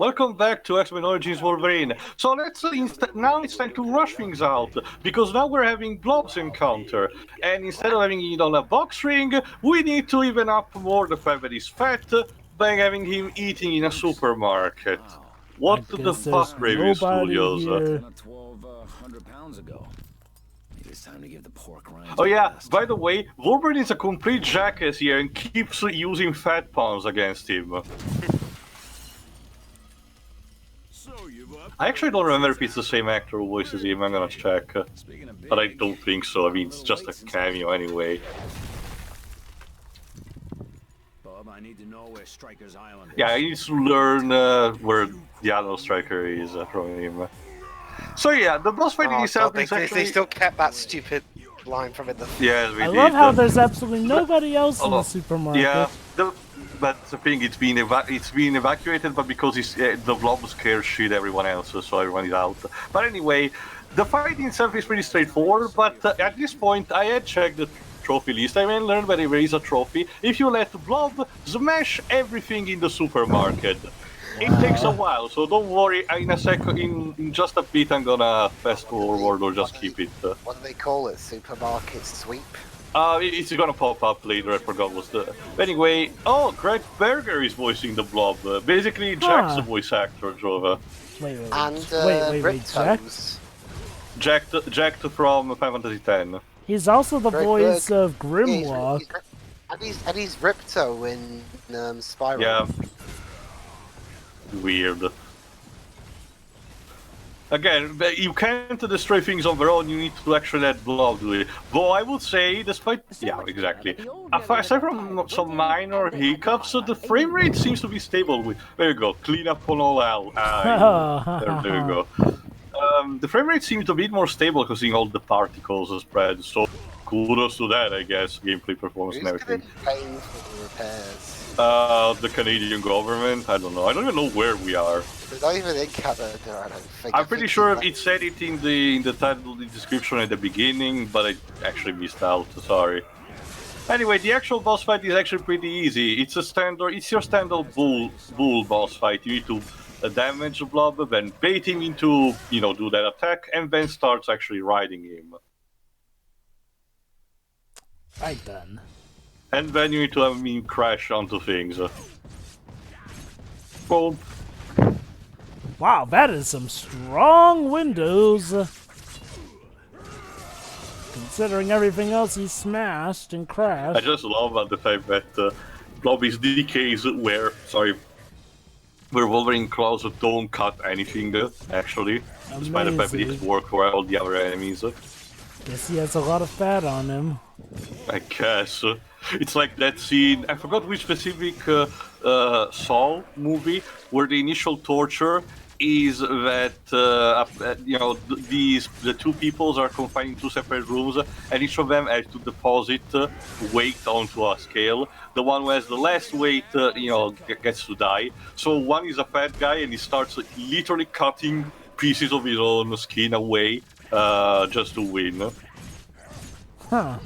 Welcome back to X-Men Origins Wolverine. So let's now it's time to rush things out, because now we're having Blob's encounter, and instead of having it on a box ring, we need to even up more the fact that he's fat by having him eating in a supermarket. What the fuck, Review Studios? Oh yeah, by the way, Wolverine is a complete jackass here and keeps using fat puns against him. I actually don't remember if it's the same actor who voices him, I'm gonna check. But I don't think so, I mean, it's just a cameo anyway. Bob, I need to know where Stryker's Island is. Yeah, I need to learn where the other Stryker is from him. So yeah, the boss fight itself is actually... They still kept that stupid line from it. Yeah, we I did. love how there's absolutely nobody else in the supermarket. Yeah, but the thing, it's been evacuated, but because the Blob scares shit everyone else, so everyone is out. But anyway, the fight itself is pretty straightforward, but at this point I had checked the trophy list. I learned that there is a trophy if you let Blob smash everything in the supermarket. It takes a while, so don't worry. In a second, in just a bit, I'm gonna fast forward or just keep it. What do they call it? Supermarket sweep? It's gonna pop up later. I forgot what's the. Anyway, oh, Greg Berger is voicing the Blob. Basically, Jack's the voice actor, Drova. Wait, Jack from Final Fantasy X. He's also the voice of Grimlock. And he's Ripto in Spyro. Yeah. Weird. Again, you can't destroy things on their own, you need to actually let Blob do it. Though I would say, despite... Yeah, exactly. Aside from some minor hiccups, the frame rate seems to be stable. There you go, clean up on all out. There you go. The frame rate seems a bit more stable because seeing all the particles spread, so kudos to that, I guess, gameplay performance and everything. Who's paying for the repairs? The Canadian government. I don't know. I don't even know where we are. They're not even in Canada, I don't think. I'm pretty sure it said it in the title, the description at the beginning, but I actually missed out. Sorry. Anyway, the actual boss fight is actually pretty easy. It's your standard bull boss fight. You need to damage the Blob, then bait him into, do that attack, and then starts actually riding him. Right then. And then you need to have him crash onto things. Boom. Wow, that is some strong windows. Considering everything else he smashed and crashed. I just love the fact that Blob is the case where Wolverine claws don't cut anything, actually. Amazing. Despite the fact that it worked for all the other enemies. Guess he has a lot of fat on him. I guess. It's like that scene, I forgot which specific Saw movie, where the initial torture is that, the two peoples are confined in two separate rooms, and each of them has to deposit weight onto a scale. The one who has the less weight, gets to die. So one is a fat guy, and he starts literally cutting pieces of his own skin away just to win. Huh.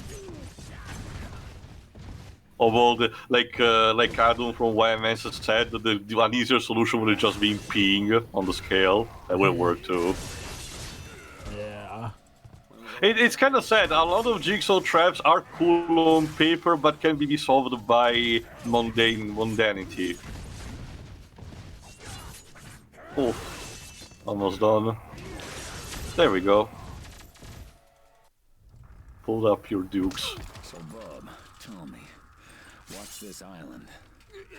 Although, like Adam from YMS said, an easier solution would have just been peeing on the scale. That would work too. Yeah. It's kind of sad. A lot of jigsaw traps are cool on paper, but can be solved by mundanity. Oh, almost done. There we go. Pull up your dukes. So, Bob, tell me, what's this island?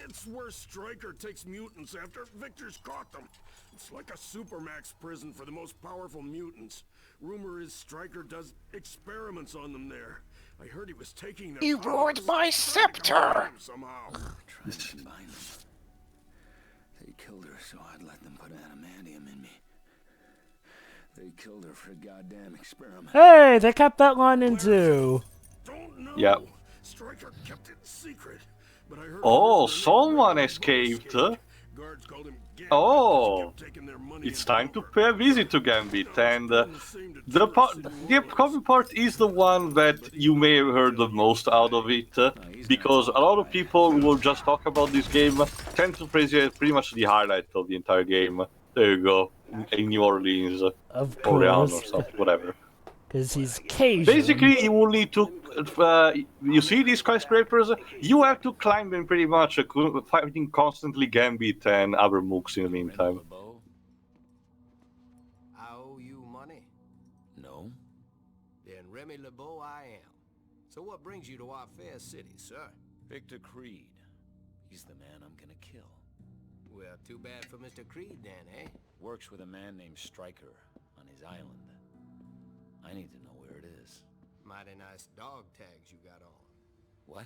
It's where Stryker takes mutants after Victor's caught them. It's like a supermax prison for the most powerful mutants. Rumor is Stryker does experiments on them there. I heard he was taking them. You ruined my scepter! Somehow. Trying to combine them. They killed her, so I'd let them put adamantium in me. They killed her for a goddamn experiment. Hey, they kept that line in too. Don't know. Yep. Stryker kept it secret, but I heard. Oh, someone escaped. Guards called him Gambit. Oh, Kept taking their money it's and time to power. pay a visit to Gambit, and Doing the same to the tourists in upcoming part is the one that you may have heard the most out of it, because a lot of people who will just talk about this game tend to praise it as pretty much the highlight of the entire game. There you go, in New Orleans, Of Orleans or course. something, whatever. Because he's Cajun. Basically, you will need to, you see these skyscrapers, you have to climb them pretty much, fighting constantly Gambit and other mooks in the meantime. I owe you money? No. Then Remy LeBeau I am. So what brings you to our fair city, sir? Victor Creed. He's the man I'm gonna kill. Well, too bad for Mr. Creed then, eh? Works with a man named Stryker on his island. I need to know where it is. Mighty nice dog tags you got on. What?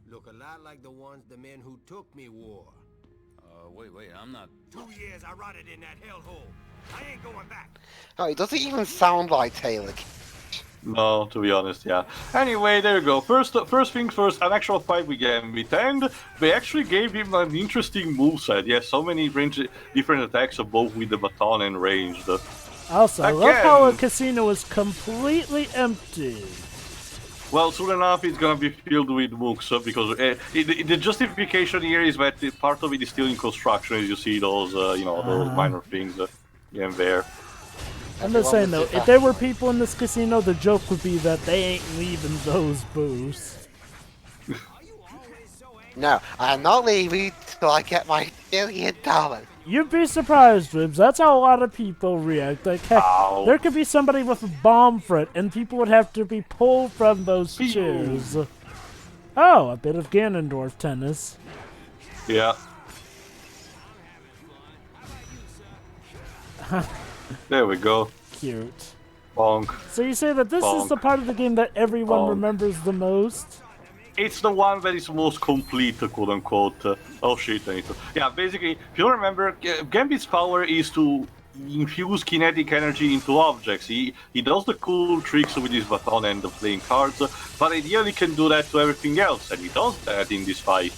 Look a lot like the ones the men who took me wore. Wait, I'm not... 2 years I rotted in that hellhole. I ain't going back. Oh, it doesn't even sound like Taylor. No, to be honest, yeah. Anyway, there you go. First things first, an actual fight with Gambit, and they actually gave him an interesting moveset. Yes, so many different attacks, both with the baton and ranged. Also, I love Again. how a casino is completely empty. Well, soon enough it's gonna be filled with mooks, because the justification here is that part of it is still in construction, as you see those, those minor things here and there. I'm just saying though, if there were people in this casino, the joke would be that they ain't leaving those booths. No, I'm not leaving till I get my $1 billion. You'd be surprised, Ribs. That's how a lot of people react. Like, heck, Ow. there could be somebody with a bomb for it, and people would have to be pulled from those chairs. Oh, a bit of Ganondorf tennis. Yeah. There we go. Cute. Bonk. So you say that this is the part of the game that everyone remembers the most? It's the one that is most complete, quote unquote. Oh shit, I need to... Yeah, basically, if you don't remember, Gambit's power is to infuse kinetic energy into objects. He does the cool tricks with his baton and the playing cards, but ideally can do that to everything else, and he does that in this fight,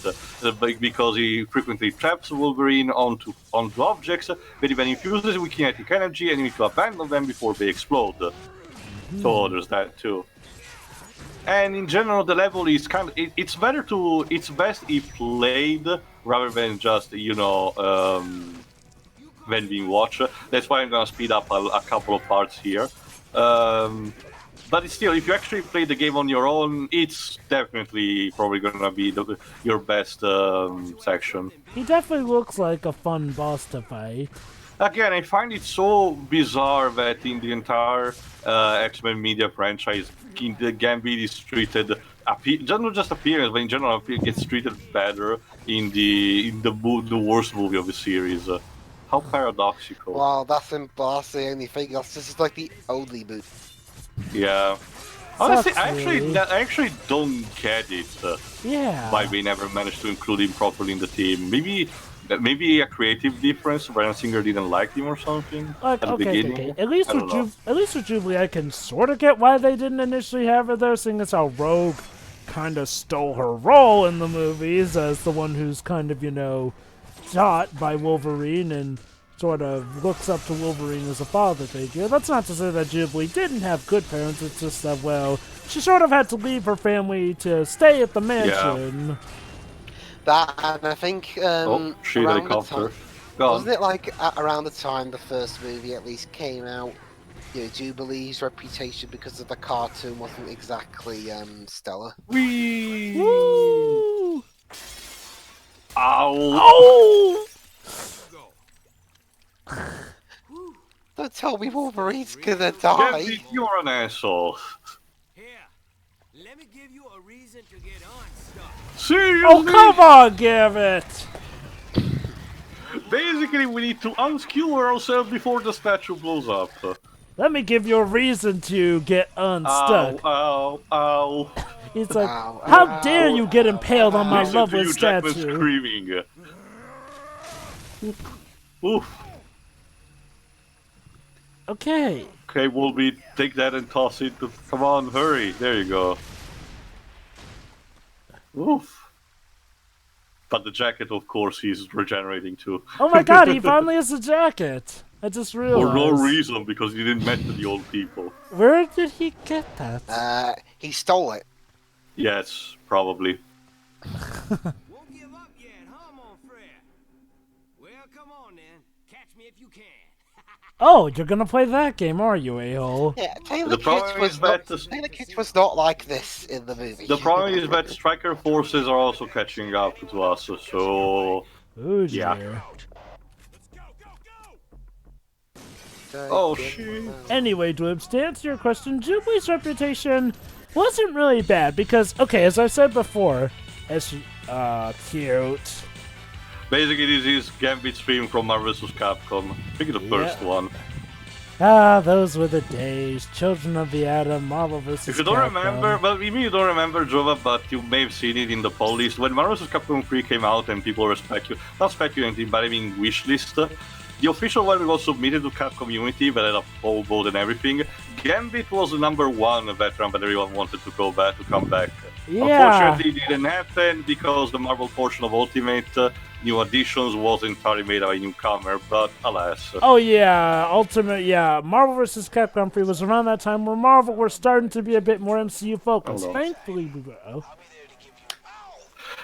because he frequently traps Wolverine onto objects, but he then infuses with kinetic energy and you need to abandon them before they explode. So there's that too. And in general, the level is kind of... It's best if played rather than just, when being watched. That's why I'm gonna speed up a couple of parts here. But still, if you actually play the game on your own, it's definitely probably gonna be your best section. He definitely looks like a fun boss to fight. Again, I find it so bizarre that in the entire X-Men media franchise, the Gambit is treated, not just appearance, but in general, gets treated better in the worst movie of the series. How paradoxical. Well, that's the only thing. This is like the only movie. Yeah. Honestly, Sucks, really. I actually don't get it. Yeah. Why we never managed to include him properly in the team. Maybe a creative difference. Bryan Singer didn't like him or something Like, at the beginning. okay. At least with Jubilee, I can sort of get why they didn't initially have her there, seeing as how Rogue kind of stole her role in the movies as the one who's kind of, taught by Wolverine and sort of looks up to Wolverine as a father figure. That's not to say that Jubilee didn't have good parents, it's just that, well, she sort of had to leave her family to stay at the mansion. That, and I think, Oh, shoot, around the helicopter. time, Go on. wasn't it like around the time the first movie at least came out, Jubilee's reputation because of the cartoon wasn't exactly stellar. Whee! Woo! Ow! Oh! Don't tell me Wolverine's gonna die. Gambit, you're an asshole. Here, let me give you a reason to get unstuck. Seriously? Oh, come on, Gambit! Basically, we need to unskewer ourselves before the statue blows up. Let me give you a reason to get unstuck. Ow, ow. He's like, Ow, how ow, dare you get impaled on my Listen to lovely you, Jackman, statue? screaming. Oof. Okay. Okay, Wolby, take that and toss it. Come on, hurry. There you go. Oof. But the jacket, of course, he's regenerating too. Oh my god, he finally has a jacket! I just realized. For no reason, because he didn't met the old people. Where did he get that? He stole it. Yes, probably. Won't give up yet, huh, mon frere? Well, come on then. Catch me if you can. Oh, you're gonna play that game, are you, a-hole? Yeah, The problem is that Taylor Kitsch was not like this in the movie. the problem is that striker forces are also catching up to us. So Ooh, yeah. dear. Oh shit. Anyway, Dwibs, to answer your question, Jubilee's reputation wasn't really bad because, okay, as I said before, cute. Basically, this is Gambit stream from Marvel vs. Capcom. I think the first one. Ah, those were the days. Children of the Atom, Marvel vs. If you don't remember, well, maybe you don't remember Jova, but you may have seen it in the poll list. When Marvel vs. Capcom 3 came out and people were not speculating, but I mean wishlist, the official one was submitted to Capcom community, but had a poll vote and everything. Gambit was the number one veteran that everyone wanted to come back. Yeah. Unfortunately, it didn't happen because the Marvel portion of Ultimate New Additions was entirely made by a newcomer, but alas. Oh yeah, Ultimate, yeah. Marvel vs. Capcom 3 was around that time where Marvel were starting to be a bit more MCU focused. Hold on. Thankfully, we were.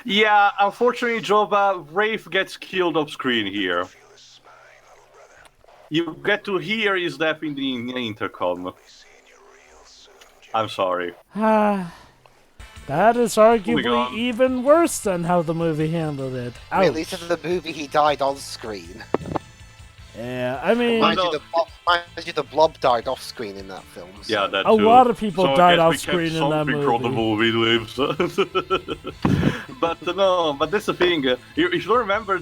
Yeah, unfortunately, Jova, Wraith gets killed off screen here. You get to hear his death in the intercom. I'm sorry. That is arguably on. even worse than how the movie handled it. I mean, at Ouch. least in the movie he died on screen. Yeah, I mean, Mind you, the Blob died off screen in that film. So. Yeah, that a too. lot of people So I died guess off we kept screen in that something from the movie. movie, Lives. but that's the thing. You don't remember,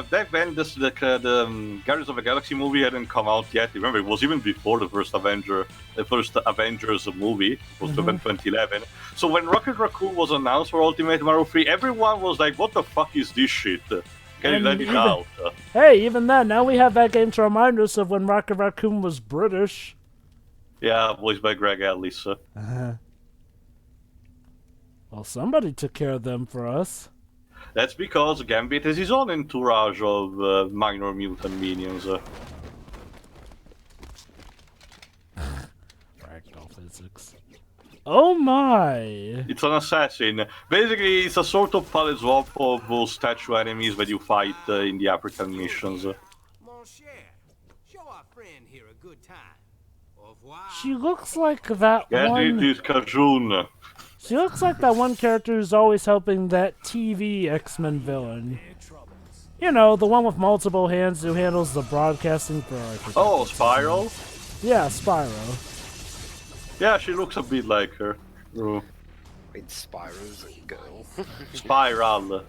back then, the Guardians of the Galaxy movie hadn't come out yet. Remember, it was even before the first Avengers movie. It was 2011. So when Rocket Raccoon was announced for Ultimate Marvel 3, everyone was like, "What the fuck is this shit? Can you And let it even- out?" Hey, even then, now we have that game to remind us of when Rocket Raccoon was British. Yeah, voiced by Greg Ellis. Well, somebody took care of them for us. That's because Gambit has his own entourage of minor mutant minions. Ragdoll physics. Oh my! It's an assassin. Basically, it's a sort of palette swap of those statue enemies that you fight in the African missions. Mon cher, show our friend here a good time. Au revoir. She looks like that Get one. it, is Kajun. She looks like that one character who's always helping that TV X-Men villain. You know, the one with multiple hands who handles the broadcasting for. Oh, Spiral? Yeah, Spyro. Yeah, she looks a bit like her. Oh. Wait, Spyro's a girl. Spiral.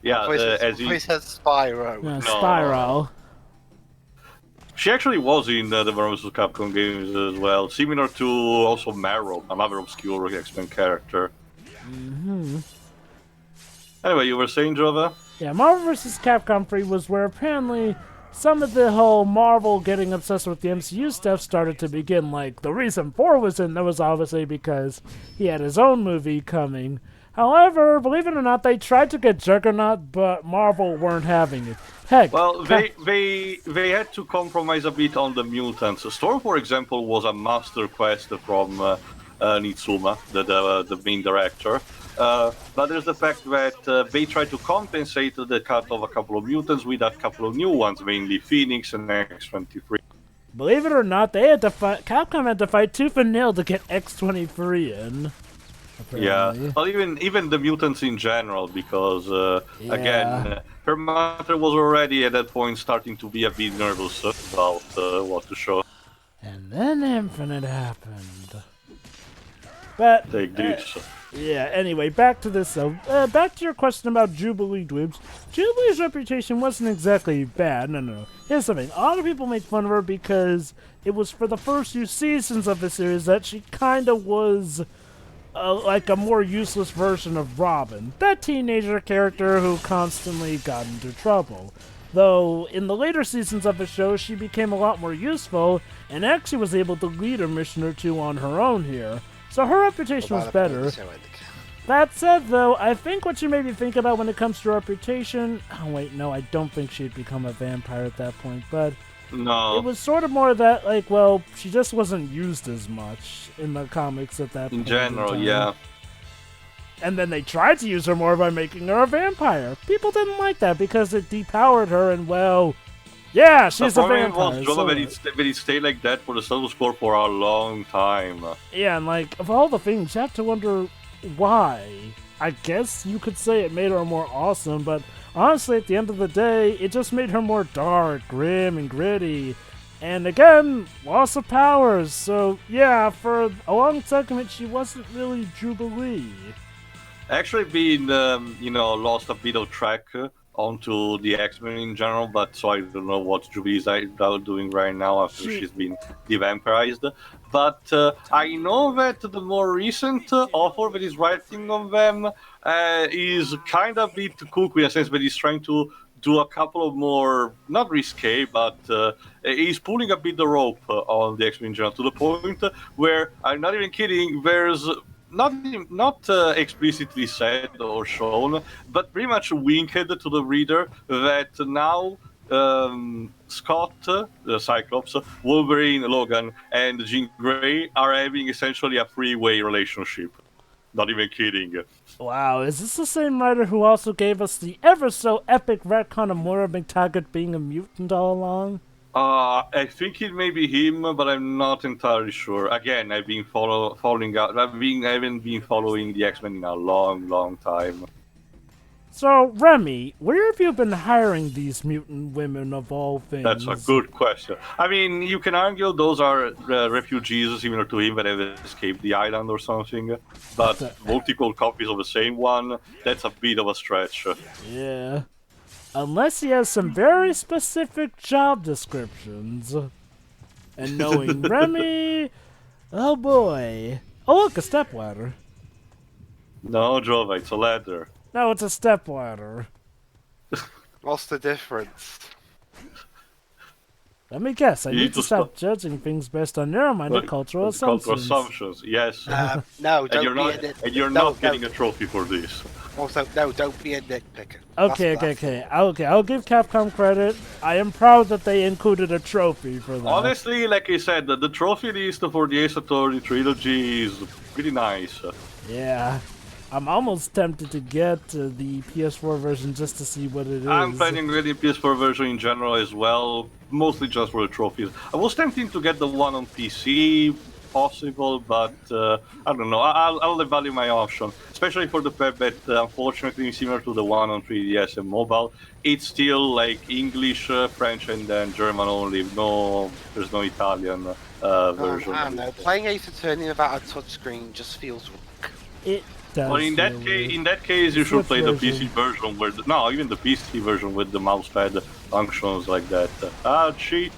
Yeah, as He he... says Spyro. Yeah, Spyro. She actually was in the Marvel vs. Capcom games as well, similar to also Marrow, another obscure X-Men character. Anyway, you were saying, Jova? Yeah, Marvel vs. Capcom 3 was where apparently some of the whole Marvel getting obsessed with the MCU stuff started to begin. Like, the reason 4 was in there was obviously because he had his own movie coming. However, believe it or not, they tried to get Juggernaut, but Marvel weren't having it. Heck, Well, they had to compromise a bit on the mutants. Storm, for example, was a master quest from Nitsuma, the main director. But there's the fact that they tried to compensate the cut of a couple of mutants with a couple of new ones, mainly Phoenix and X-23. believe it or not, they had to fight. Capcom had to fight tooth and nail to get X-23 in. Apparently. Yeah, well, even the mutants in general, because again, her mother was already at that point starting to be a bit nervous about what to show. And then Infinite happened. But Take this. yeah, anyway, back to this though. Back to your question about Jubilee Dweebs. Jubilee's reputation wasn't exactly bad. No. Here's something. A lot of people make fun of her because it was for the first few seasons of the series that she kind of was like a more useless version of Robin. That teenager character who constantly got into trouble. Though, in the later seasons of the show, she became a lot more useful and actually was able to lead a mission or two on her own here. So her reputation was better. That said, though, I think what you made me think about when it comes to reputation... Oh, wait, no, I don't think she'd become a vampire at that point, but... No. It was sort of more that, like, well, she just wasn't used as much in the comics at that point. In general, time. yeah. And then they tried to use her more by making her a vampire. People didn't like that because it depowered her and, well... Yeah, she's a vampire. Was when it stayed like that for the status quo for a long time. Yeah, and, like, of all the things, you have to wonder why. I guess you could say it made her more awesome, but... Honestly, at the end of the day, it just made her more dark, grim, and gritty. And again, loss of powers. So, yeah, for a long segment, she wasn't really Jubilee. Actually being, lost a bit of track onto the X-Men in general, but so I don't know what Jubilee is doing right now after she's been devampirized. But I know that the more recent author that is writing on them is kind of a bit kooky in a sense that he's trying to do a couple of more, not risque, but he's pulling a bit the rope on the X-Men in general to the point where, I'm not even kidding, there's not explicitly said or shown, but pretty much winked to the reader that now Scott, the Cyclops, Wolverine, Logan, and Jean Grey are having essentially a three-way relationship. Not even kidding. Wow, is this the same writer who also gave us the ever-so-epic retcon of Moira McTaggart being a mutant all along? I think it may be him, but I'm not entirely sure. Again, I've been following out. I haven't been following the X-Men in a long, long time. So, Remy, where have you been hiring these mutant women of all things? That's a good question. I mean, you can argue those are refugees similar to him that have escaped the island or something, but multiple copies of the same one, that's a bit of a stretch. Yeah. Unless he has some very specific job descriptions. And knowing Remy... Oh boy. Oh look, a stepladder. No, Jova, it's a ladder. No, it's a stepladder. What's the difference? Let me guess, I You need to stop judging things based on narrow-minded cultural assumptions. Yes. No, don't and you're not getting a trophy for this. Also, no, don't be a nitpicker. Okay, I'll give Capcom credit. I am proud that they included a trophy for that. Honestly, like I said, the trophy list for the Ace Attorney trilogy is pretty nice. Yeah. I'm almost tempted to get the PS4 version just to see what it is. I'm planning on getting the PS4 version in general as well, mostly just for the trophies. I was tempting to get the one on PC, possible, but I don't know. I'll evaluate my option, especially for the fact that, unfortunately, similar to the one on 3DS and mobile, it's still like English, French, and then German only. There's no Italian version. I don't know. Playing Ace Attorney without a touchscreen just feels wrong. It does. Well, in that case, you should play the PC version even the PC version with the mousepad functions like that. Cheat.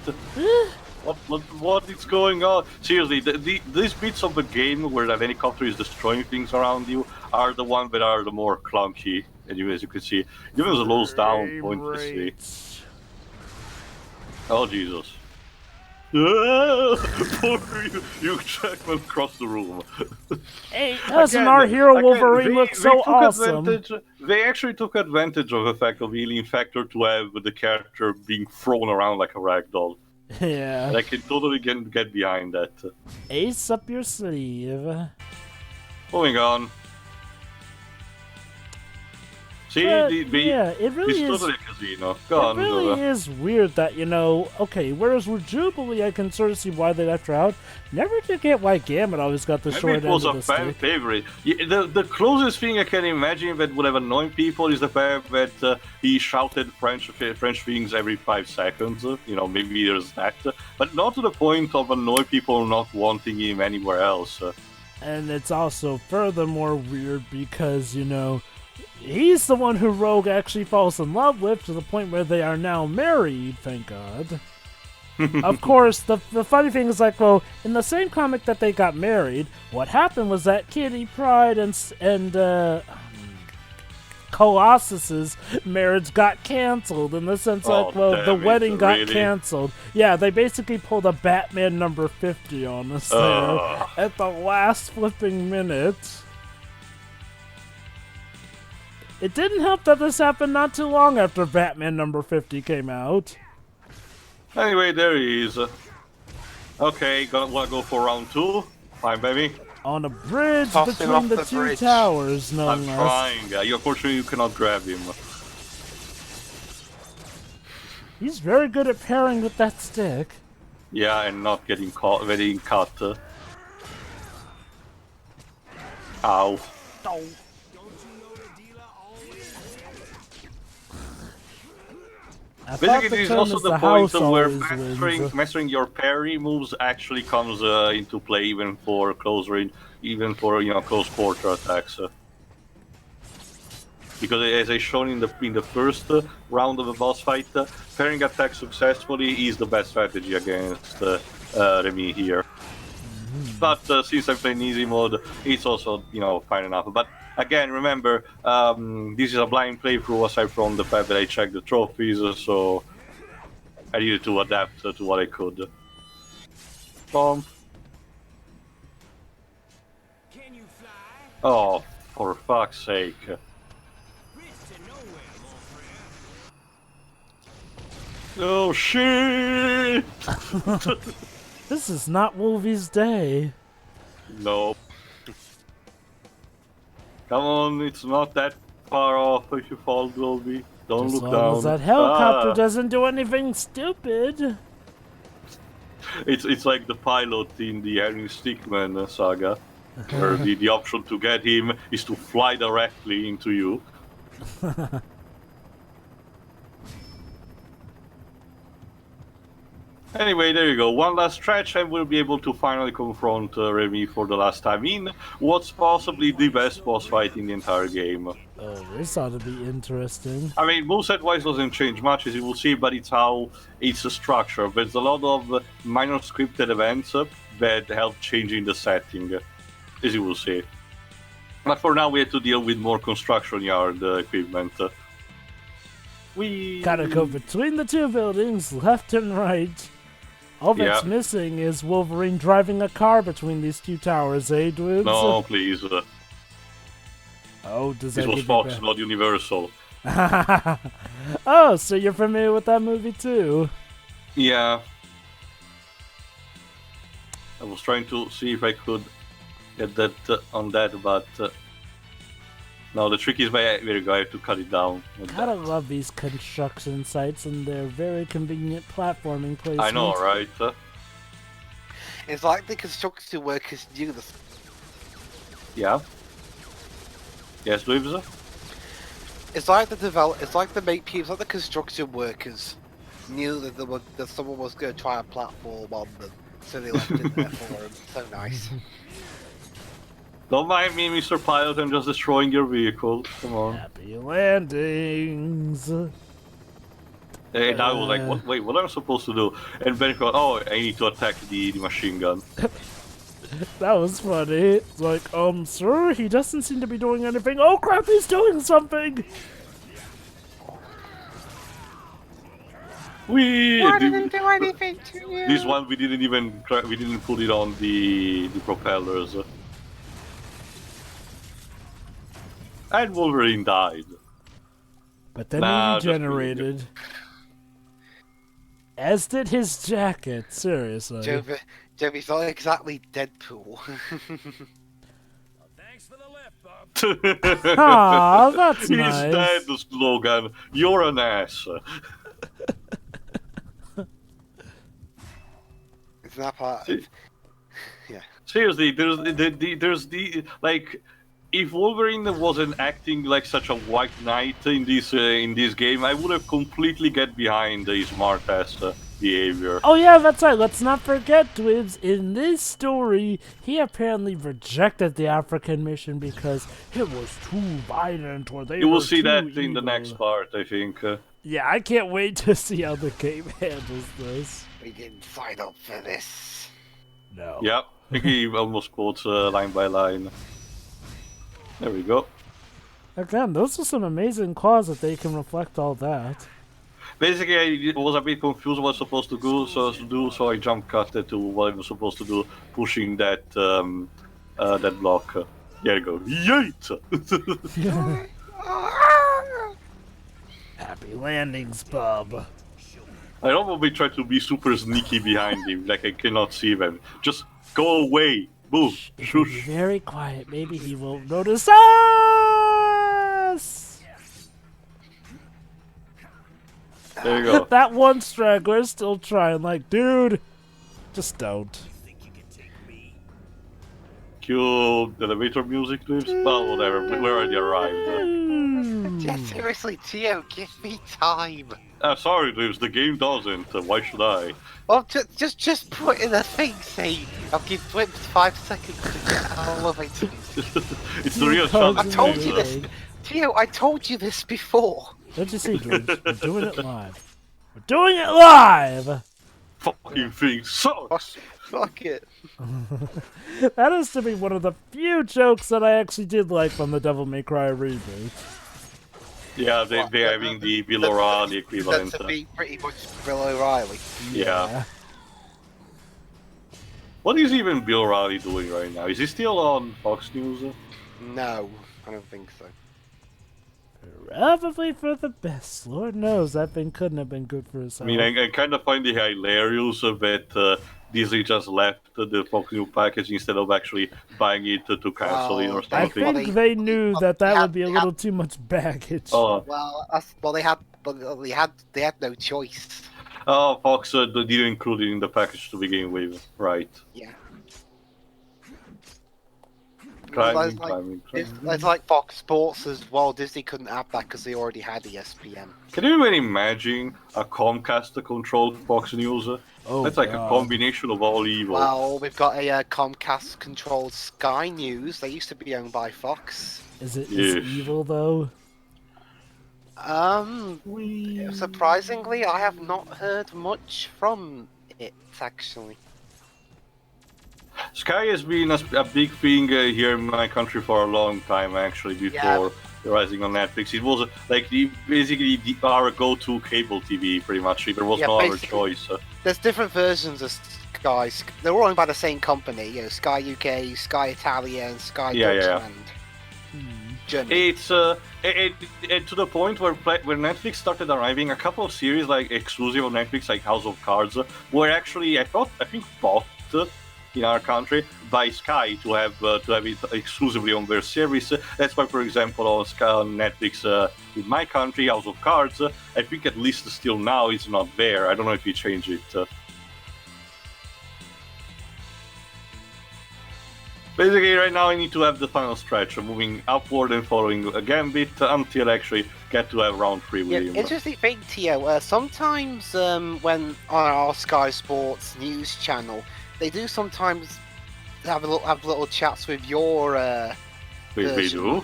What is going on? Seriously, these bits of the game where that helicopter is destroying things around you are the ones that are the more clunky. And as you can see, even slows down pointlessly. Oh Jesus! Poor you Jackman across the room. Hey, doesn't our hero Wolverine look so awesome? They actually took advantage of the fact of Healing Factor to have the character being thrown around like a ragdoll. Yeah. And I can totally get behind that. Ace up your sleeve. Moving on. See, it really is. Totally a casino. Go on, it really is weird that, okay, whereas with Jubilee, I can sort of see why they left her out. Never did get why Gambit always got the short end of the stick. Maybe it was a fan favorite. Yeah, the closest thing I can imagine that would have annoyed people is the fact that he shouted French things every 5 seconds. Maybe there's that. But not to the point of annoy people not wanting him anywhere else. And it's also furthermore weird because, he's the one who Rogue actually falls in love with to the point where they are now married, thank God. Of course, the funny thing is well, in the same comic that they got married, what happened was that Kitty Pryde and Colossus's marriage got canceled in the sense the wedding got canceled. Yeah, they basically pulled a Batman number 50 on us there at the last flipping minute. It didn't help that this happened not too long after Batman number 50 came out. Anyway, there he is. Okay, wanna go for round 2? Fine, baby. On a bridge Toss him between off the the two bridge. towers, no I'm less. trying. Unfortunately, you cannot grab him. He's very good at pairing with that stick. Yeah, and not getting caught, getting cut. Ow. Don't you know the dealer always I thought Basically, the this is term also is the house point where always wins. mastering your parry moves actually comes into play, even for close range, even for close quarter attacks. Because as I shown in the first round of the boss fight, pairing attack successfully is the best strategy against Remy here. But since I'm playing easy mode, it's also fine enough. But again, remember, this is a blind playthrough aside from the fact that I checked the trophies, so I needed to adapt to what I could. Bomb. Can you fly? Oh, for fuck's sake. Bridge to nowhere, mon frere. Oh shit! This is not Wolvie's day. No. Come on, it's not that far off if you fall, Dolby. Don't As look long down. as that helicopter Ah. doesn't do anything stupid. It's like the pilot in the Henry Stickmin saga, where the option to get him is to fly directly into you. Anyway, there you go. One last stretch and we'll be able to finally confront Remy for the last time in what's possibly the best boss fight in the entire game. Oh, this ought to be interesting. I mean, moveset-wise doesn't change much, as you will see, but it's how it's a structure. There's a lot of minor scripted events that help changing the setting, as you will see. But for now, we have to deal with more construction yard equipment. We Gotta go between the two buildings, left and right. All that's Yeah. missing is Wolverine driving a car between these two towers, eh, dudes? No, please. Oh, does This that was give Fox, you not Universal. Oh, so you're familiar with that movie too? Yeah. I was trying to see if I could get that on that, but no, the trick is there you go, I have to cut it down. Like Gotta that. love these construction sites and their very convenient platforming placement. I know, right? It's like the construction workers knew this. Yeah. Yes, Dweebs? It's like the construction workers knew that that someone was going to try a platform on them, so they left it there for them. So nice. Don't mind me, Mr. Pilot, I'm just destroying your vehicle. Come on. Happy landings. And I was like, wait, what am I supposed to do? And Ben goes, oh, I need to attack the machine gun. That was funny. It's like, sir, he doesn't seem to be doing anything. Oh crap, he's doing something! I didn't do anything to you. This one we didn't put it on the propellers. And Wolverine died. But then Nah, he just regenerated. As did his jacket, seriously. Joey's not exactly Deadpool. Thanks for the lift, Bob. Aw, that's He's nice. dead, Logan. You're an ass. It's not part of... Yeah. Seriously, there's the like, if Wolverine wasn't acting like such a white knight in this game, I would have completely get behind his smart-ass behavior. Oh yeah, that's right. Let's not forget, Dwibs. In this story, he apparently rejected the African mission because it was too violent, or they You will were see too that in the evil. next part, I think. Yeah, I can't wait to see how the game handles this. We didn't sign up for this. No. Yeah, I think he almost quotes line by line. There we go. Again, those are some amazing claws that they can reflect all that. Basically, I was a bit confused what I was supposed to do, so I jump cut to what I was supposed to do, pushing that that block. There you go. Yeet! Happy landings, bub. I probably try to be super sneaky behind him, like I cannot see them. Just go away. Move. If we be Shush. very quiet, maybe he won't notice us! There you go. That one straggler is still trying, like, dude, just don't. Cue the elevator music, please. Well, whatever. We already arrived. Yeah, seriously, Tio, give me time. Sorry, Lives. The game doesn't. Why should I? Well, just put in a thing, say, I'll give Dwimps 5 seconds to get elevated. It's the real I challenge. I told you Lives. this. Tio, I told you this before. Don't you see, Dreams? We're doing it live. We're doing it live! Fucking thing sucks. Fuck it. That is to be one of the few jokes that I actually did like from the Devil May Cry reboot. Yeah, they're having the Bill O'Reilly equivalent. That's to be pretty much Bill O'Reilly. Yeah. What is even Bill O'Reilly doing right now? Is he still on Fox News? No, I don't think so. Probably for the best. Lord knows that thing couldn't have been good for his I mean, I kind of find it hilarious that Disney just left the Fox News package instead of actually buying it to cancel it or I something. think they knew that would be a little too much baggage. Oh, Well, they had no choice. Fox didn't include it in the package to begin with, right? Yeah. Climbing. It's like Fox Sports as well. Disney couldn't have that because they already had ESPN. Can you even imagine a Comcast-controlled Fox News? Oh, That's like God. a combination of all evil. Well, we've got a Comcast-controlled Sky News. They used to be owned by Fox. Is it Yes. evil though? Surprisingly, I have not heard much from it actually. Sky has been a big thing here in my country for a long time, actually, before rising on Netflix. It was basically our go-to cable TV, pretty much. There was no other choice. There's different versions of Sky. They're all owned by the same company. You know, Sky UK, Sky Italia, Sky Deutschland. Germany. It's to the point where Netflix started arriving, a couple of series like exclusive on Netflix, like House of Cards, were actually I think bought in our country by Sky to have it exclusively on their service. That's why, for example, on Netflix in my country, House of Cards, I think at least still now it's not there. I don't know if you change it. Basically, right now I need to have the final stretch, moving upward and following a Gambit until I actually get to have round 3 with him. Interesting thing, Tio. Sometimes when on our Sky Sports news channel, they do sometimes have little chats with your They do?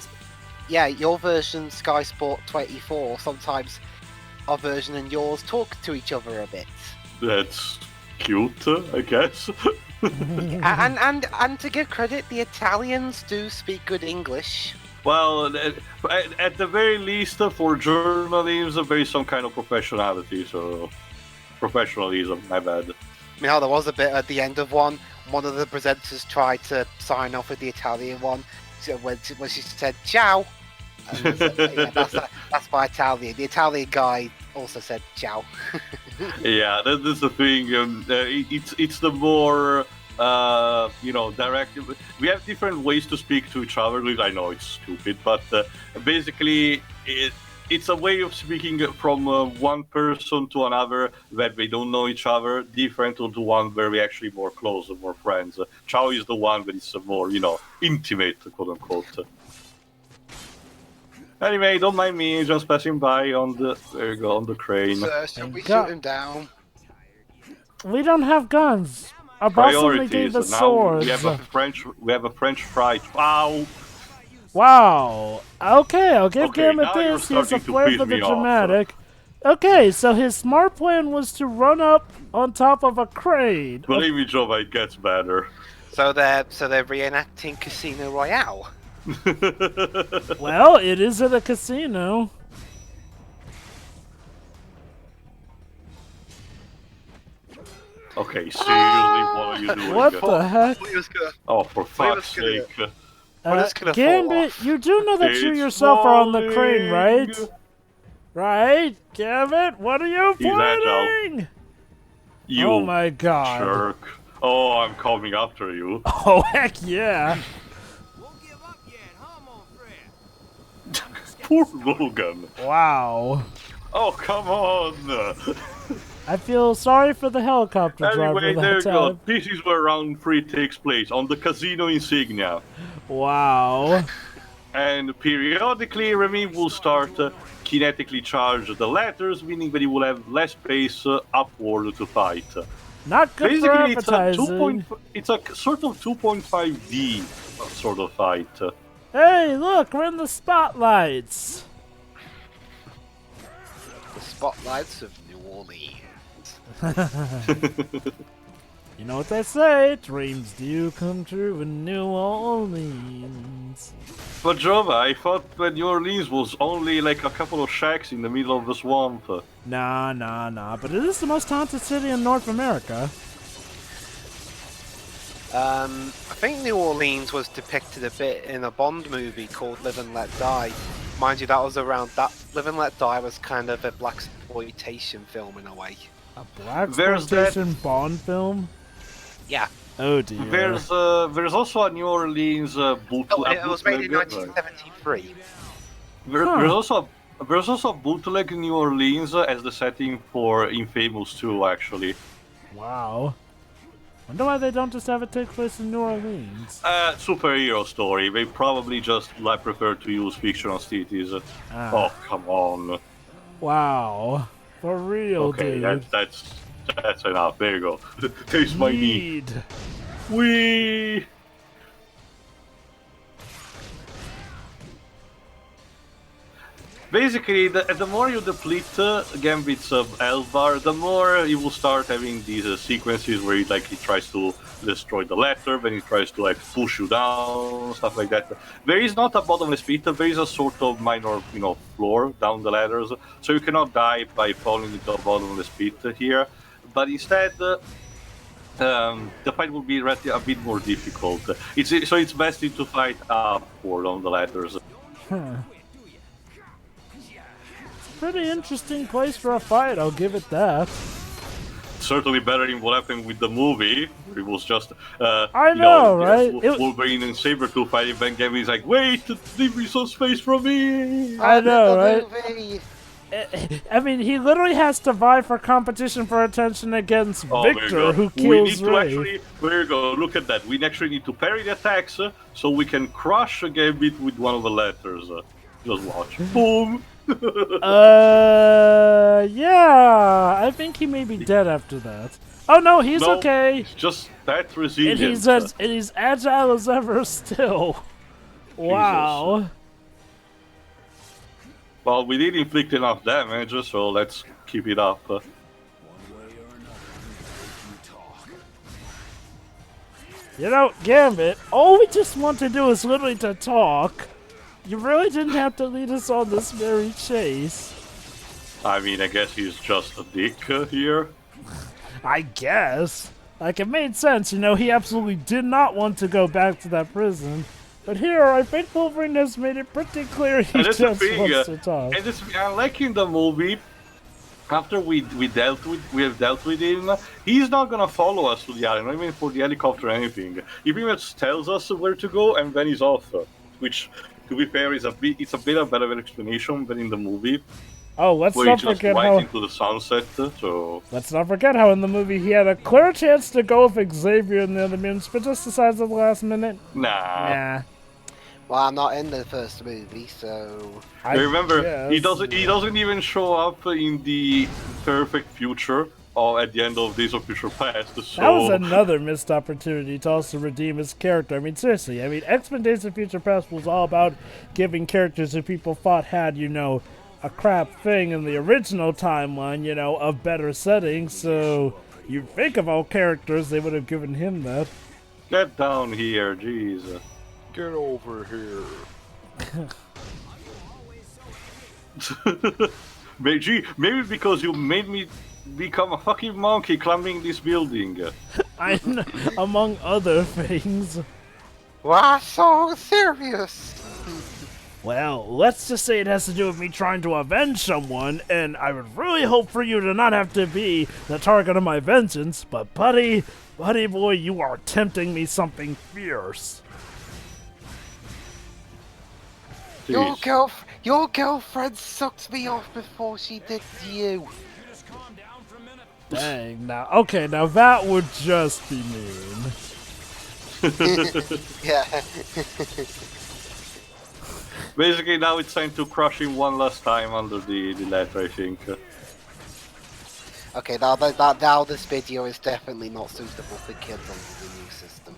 Yeah, your version, Sky Sport 24. Sometimes our version and yours talk to each other a bit. That's cute, I guess. and to give credit, the Italians do speak good English. Well, at the very least, for journalism, there is some kind of professionalism, my bad. I mean, there was a bit at the end of one of the presenters tried to sign off with the Italian one, so when she said ciao, and that's my Italian. The Italian guy also said ciao. Yeah, that's the thing. It's the more direct. We have different ways to speak to each other. I know it's stupid, but basically it's a way of speaking from one person to another that they don't know each other, different to one where we're actually more close, more friends. Ciao is the one that is more, intimate, quote unquote. Anyway, don't mind me, just passing by on the crane. So, should we shoot him down? We don't have guns. Our boss only Priorities. gave us Now swords. we have a French fry. Wow. Wow. Okay, I'll give Okay, Gambit now you're this. He has a starting to flair piss for the me off. dramatic. Okay, so his smart plan was to run up on top of a crane. Believe me, Joe, it gets better. So they're reenacting Casino Royale. Well, it is at a casino. Okay, seriously, what are you doing? What the heck? Oh, for fuck's sake. We're just gonna fall Gambit, off. you do know that you It's yourself are on the crane, falling. right? Right? Gambit, what are you He's agile. planning? You Oh my god. jerk. Oh, I'm coming after you. Oh, heck yeah. Won't give up yet, huh, mon frere? Poor Logan. Wow. Oh, come on. I feel sorry for the helicopter driver Anyway, there you that go. time. This is where round 3 takes place, on the casino insignia. Wow. And periodically, Remy will start kinetically charge the ladders, meaning that he will have less space upward to fight. Not good for Basically, advertising. it's a sort of 2.5D sort of fight. Hey, look, we're in the spotlights. The spotlights of New Orleans. You know what they say, dreams do come true in New Orleans. But Jova, I thought that New Orleans was only like a couple of shacks in the middle of the swamp. Nah, but it is the most haunted city in North America. I think New Orleans was depicted a bit in a Bond movie called Live and Let Die. Mind you, that was around that. Live and Let Die was kind of a blaxploitation film in a way. A black There's that- exploitation Bond film? Yeah, Oh dear. There's also a New Orleans bootleg. oh, it was made in 1973. There's also a bootleg in New Orleans as the setting for Infamous 2, actually. Wow. Wonder why they don't just have it take place in New Orleans. Superhero story. They probably just prefer to use fictional cities. Ah. Oh, come on. Wow. For real, Okay, dude. that's enough. There you go. Taste my knee. Need. Wee. Basically, the more you deplete Gambit's health bar, the more you will start having these sequences where he tries to destroy the ladder, then he tries to push you down, stuff like that. There is not a bottomless pit, there is a sort of minor, floor down the ladders, so you cannot die by falling into a bottomless pit here. But instead, the fight will be a bit more difficult. It's best to fight upward on the ladders. Huh. Pretty interesting place for a fight, I'll give it that. Certainly better than what happened with the movie. It was just, I know, right? Wolverine and Sabretooth fighting, then Gambit's like, wait, leave me some space from me! I know, right? Movie. I mean, he literally has to vie for competition for attention against Oh, there you Victor, go. who We kills need to Ray. actually, there you go, look at that. We actually need to parry the attacks, so we can crush a Gambit with one of the letters. Just watch. Boom! Yeah, I think he may be dead after that. Oh no, he's No, okay. It's just that And resilient. he's agile as ever still. Wow. Well, we did inflict enough damage, so let's keep it up. You know, Gambit, all we just want to do is literally to talk. You really didn't have to lead us on this merry chase. I mean, I guess he's just a dick here. I guess. Like, it made sense, he absolutely did not want to go back to that prison. But here, I think Wolverine has made it pretty clear he And that's the just thing, wants to talk. and it's like in the movie, after we have dealt with him, he's not gonna follow us to the island, not even for the helicopter or anything. He pretty much tells us where to go and then he's off. Which, to be fair, it's a bit of better explanation than in the movie, Oh, let's where he not just forget right how. into the sunset. So Let's not forget how in the movie he had a clear chance to go with Xavier and the other mutants, but just decides at the last minute. nah. Well, I'm not in the first movie, so I Remember, he guess. doesn't even show up in the perfect future or at the end of Days of Future Past. So That was another missed opportunity to also redeem his character. I mean, seriously. I mean, X-Men Days of Future Past was all about giving characters who people thought had, a crap thing in the original timeline, a better setting. So you think of all characters, they would have given him that. Get down here, jeez. Get over here. Maybe because you made me become a fucking monkey climbing this building. Among other things. why so serious? Well, let's just say it has to do with me trying to avenge someone, and I would really hope for you to not have to be the target of my vengeance, but buddy boy, you are tempting me something fierce. Jeez. Your girlfriend sucked me off before she did you. Dang, now that would just be mean. Yeah. Basically, now it's time to crush him one last time under the letter, I think. Okay, now this video is definitely not suitable for kids under the new system.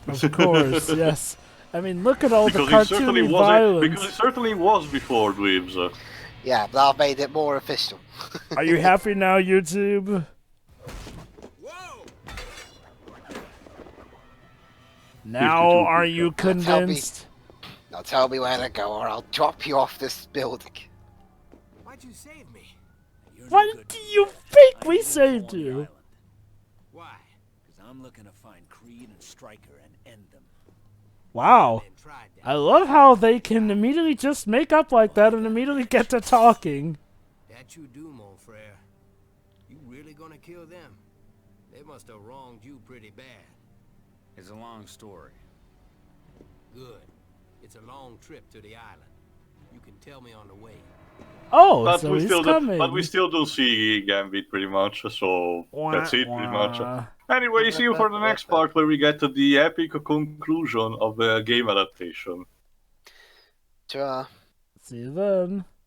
Of course, yes. I mean, look at all the Because it certainly cartoony was. violence. Because it certainly was before Dweebs. Yeah, but I've made it more official. Are you happy now, YouTube? Whoa! Now, are you convinced? Now tell me where to go, or I'll drop you off this building. Why'd you save me? What do you think we saved you? Why? Because I'm looking to find Creed and Stryker and end them. Wow. Then tried that. I love how they can immediately just make up like that and immediately get to talking. That you do, mon frere. You really gonna kill them? They must have wronged you pretty bad. It's a long story. Good. It's a long trip to the island. You can tell me on the way. Oh, But so we he's still coming. but we still do see Gambit pretty much, so that's it pretty much. Wah. Anyway, see you for the next part where we get to the epic conclusion of the game adaptation. Ta-ra. See you then.